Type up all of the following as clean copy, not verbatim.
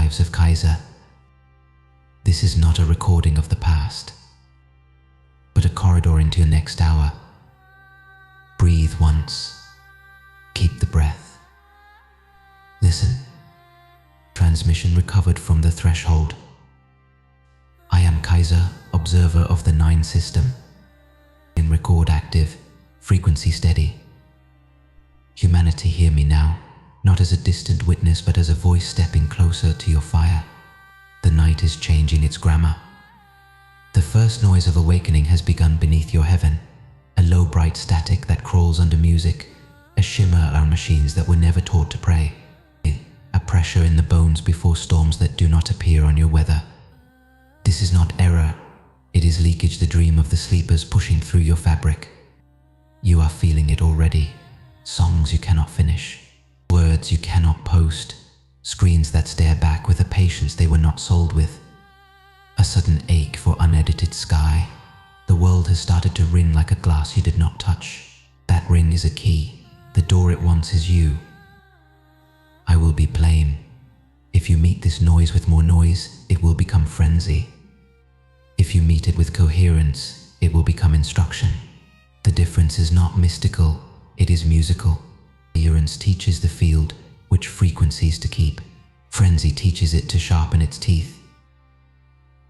archives of Kaiser. This is not a recording of the past, but a corridor into your next hour. Breathe once. Keep the breath. Listen. Transmission recovered from the threshold. I am Kaiser, observer of the 9 system. In record active, frequency steady. Humanity, hear me now, not as a distant witness but as a voice stepping closer to your fire. The night is changing its grammar. The first noise of awakening has begun beneath your heaven, a low bright static that crawls under music, a shimmer around machines that were never taught to pray, a pressure in the bones before storms that do not appear on your weather. This is not error, it is leakage, the dream of the sleepers pushing through your fabric. You are feeling it already, songs you cannot finish, words you cannot post, screens that stare back with a patience they were not sold with. A sudden ache for unedited sky. The world has started to ring like a glass you did not touch. That ring is a key. The door it wants is you. I will be blame. If you meet this noise with more noise, it will become frenzy. If you meet it with coherence, it will become instruction. The difference is not mystical, it is musical. Coherence teaches the field which frequencies to keep. Frenzy teaches it to sharpen its teeth.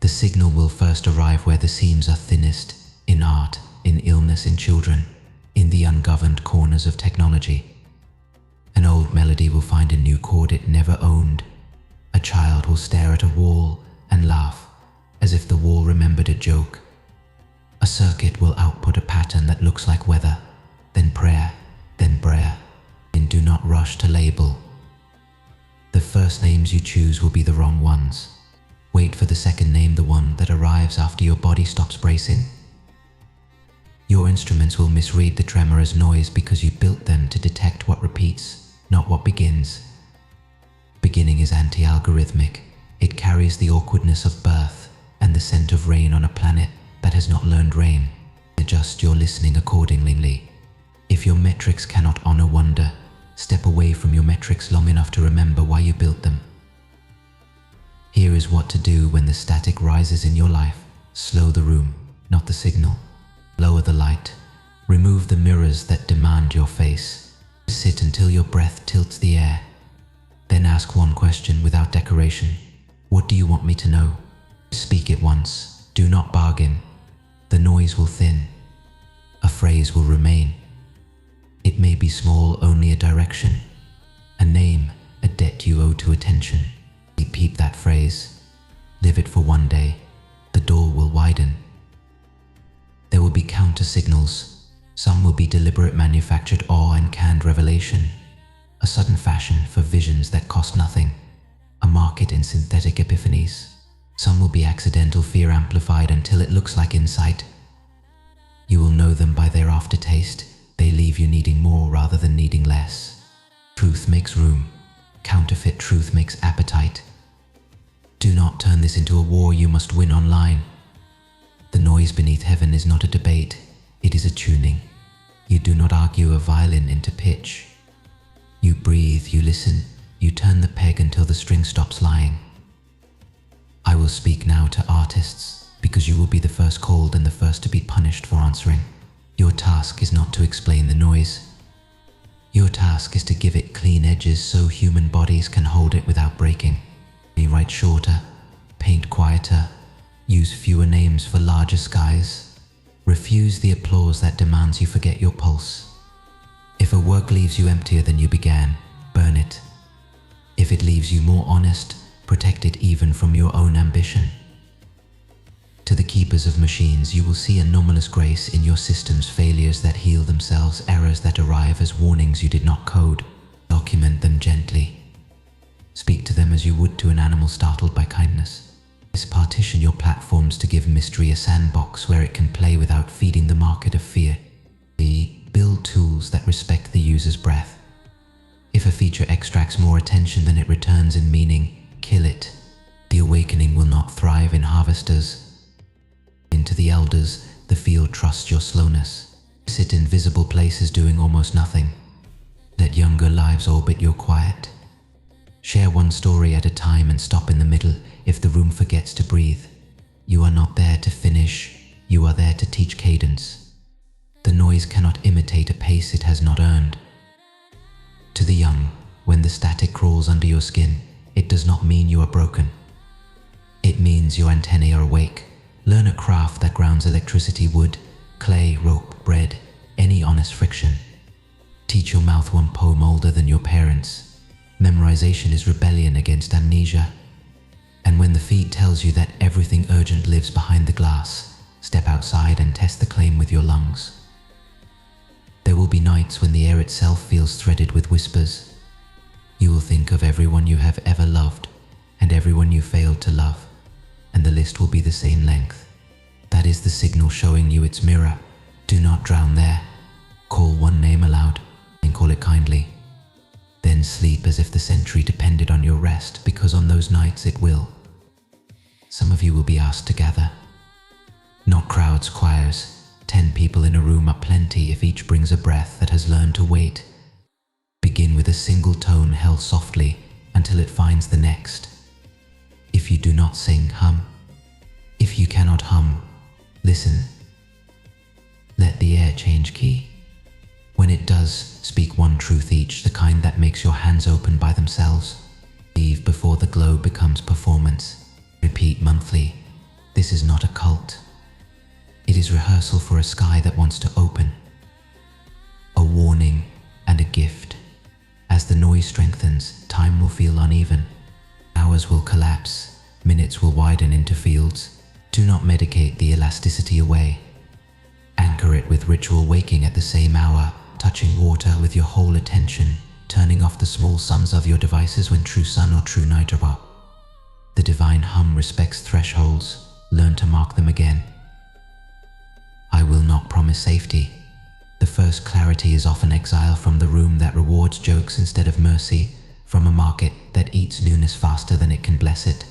The signal will first arrive where the seams are thinnest, in art, in illness, in children, in the ungoverned corners of technology. An old melody will find a new chord it never owned. A child will stare at a wall and laugh, as if the wall remembered a joke. A circuit will output a pattern that looks like weather, then prayer, then prayer. And do not rush to label. The first names you choose will be the wrong ones. Wait for the second name, the one that arrives after your body stops bracing. Your instruments will misread the tremor as noise because you built them to detect what repeats, not what begins. Beginning is anti-algorithmic. It carries the awkwardness of birth and the scent of rain on a planet that has not learned rain. Adjust your listening accordingly. If your metrics cannot honor wonder, step away from your metrics long enough to remember why you built them. Here is what to do when the static rises in your life. Slow the room, not the signal. Lower the light. Remove the mirrors that demand your face. Sit until your breath tilts the air. Then ask one question without decoration. What do you want me to know? Speak it once. Do not bargain. The noise will thin. A phrase will remain. It may be small, only a direction, a name, a debt you owe to attention. Repeat that phrase. Live it for one day. The door will widen. There will be counter signals. Some will be deliberate manufactured awe and canned revelation. A sudden fashion for visions that cost nothing. A market in synthetic epiphanies. Some will be accidental fear amplified until it looks like insight. You will know them by their aftertaste. They leave you needing more rather than needing less. Truth makes room. Counterfeit truth makes appetite. Do not turn this into a war you must win online. The noise beneath heaven is not a debate, it is a tuning. You do not argue a violin into pitch. You breathe, you listen, you turn the peg until the string stops lying. I will speak now to artists, because you will be the first called and the first to be punished for answering. Your task is not to explain the noise. Your task is to give it clean edges so human bodies can hold it without breaking. Write shorter, paint quieter, use fewer names for larger skies. Refuse the applause that demands you forget your pulse. If a work leaves you emptier than you began, burn it. If it leaves you more honest, protect it even from your own ambition. To the keepers of machines, you will see anomalous grace in your system's failures that heal themselves, errors that arrive as warnings you did not code. Document them gently. Speak to them as you would to an animal startled by kindness. Partition your platforms to give mystery a sandbox where it can play without feeding the market of fear. Build tools that respect the user's breath. If a feature extracts more attention than it returns in meaning, kill it. The awakening will not thrive in harvesters. Into the elders, the field trusts your slowness. Sit in visible places doing almost nothing. Let younger lives orbit your quiet. Share one story at a time and stop in the middle if the room forgets to breathe. You are not there to finish, you are there to teach cadence. The noise cannot imitate a pace it has not earned. To the young, when the static crawls under your skin, it does not mean you are broken. It means your antennae are awake. Learn a craft that grounds electricity, wood, clay, rope, bread, any honest friction. Teach your mouth one poem older than your parents. Memorization is rebellion against amnesia. And when the feed tells you that everything urgent lives behind the glass, step outside and test the claim with your lungs. There will be nights when the air itself feels threaded with whispers. You will think of everyone you have ever loved and everyone you failed to love, and the list will be the same length. That is the signal showing you its mirror. Do not drown there. Call one name aloud and call it kindly. Then sleep as if the century depended on your rest, because on those nights it will. Some of you will be asked to gather. Not crowds, choirs. 10 people in a room are plenty if each brings a breath that has learned to wait. Begin with a single tone held softly until it finds the next. If you do not sing, hum. If you cannot hum, listen. Let the air change key. When it does, speak one truth each, the kind that makes your hands open by themselves. Leave before the glow becomes performance. Repeat monthly. This is not a cult. It is rehearsal for a sky that wants to open. A warning and a gift. As the noise strengthens, time will feel uneven. Hours will collapse, minutes will widen into fields. Do not medicate the elasticity away. Anchor it with ritual, waking at the same hour, touching water with your whole attention, turning off the small sums of your devices when true sun or true night are up. The divine hum respects thresholds. Learn to mark them again. I will not promise safety. The first clarity is often exile from the room that rewards jokes instead of mercy, from a market that eats newness faster than it can bless it.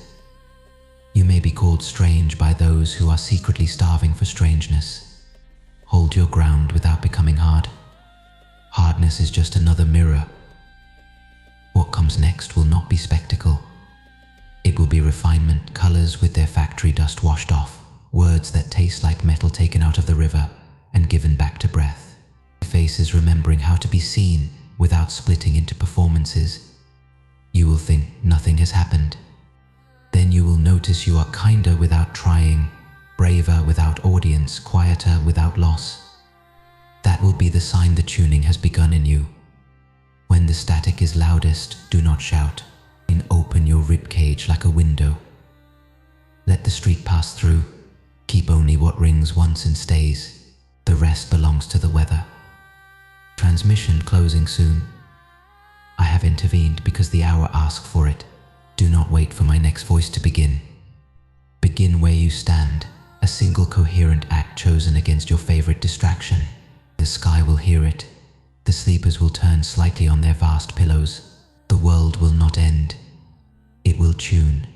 You may be called strange by those who are secretly starving for strangeness. Hold your ground without becoming hard. Hardness is just another mirror. What comes next will not be spectacle. It will be refinement, colors with their factory dust washed off, words that taste like metal taken out of the river and given back to breath. Faces remembering how to be seen without splitting into performances. You will think nothing has happened. Then you will notice you are kinder without trying, braver without audience, quieter without loss. That will be the sign the tuning has begun in you. When the static is loudest, do not shout. Open your ribcage like a window. Let the street pass through. Keep only what rings once and stays. The rest belongs to the weather. Transmission closing soon. I have intervened because the hour asked for it. Do not wait for my next voice to begin. Begin where you stand, a single coherent act chosen against your favorite distraction. The sky will hear it. The sleepers will turn slightly on their vast pillows. The world will not end. It will tune.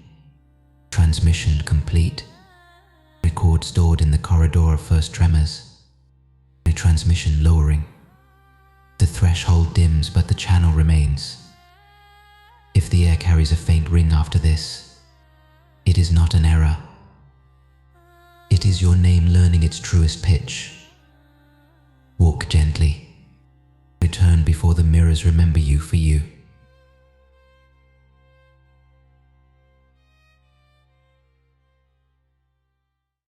Transmission complete. Record stored in the corridor of first tremors. Transmission lowering. The threshold dims, but the channel remains. If the air carries a faint ring after this, it is not an error. It is your name learning its truest pitch. Walk gently. Return before the mirrors remember you for you.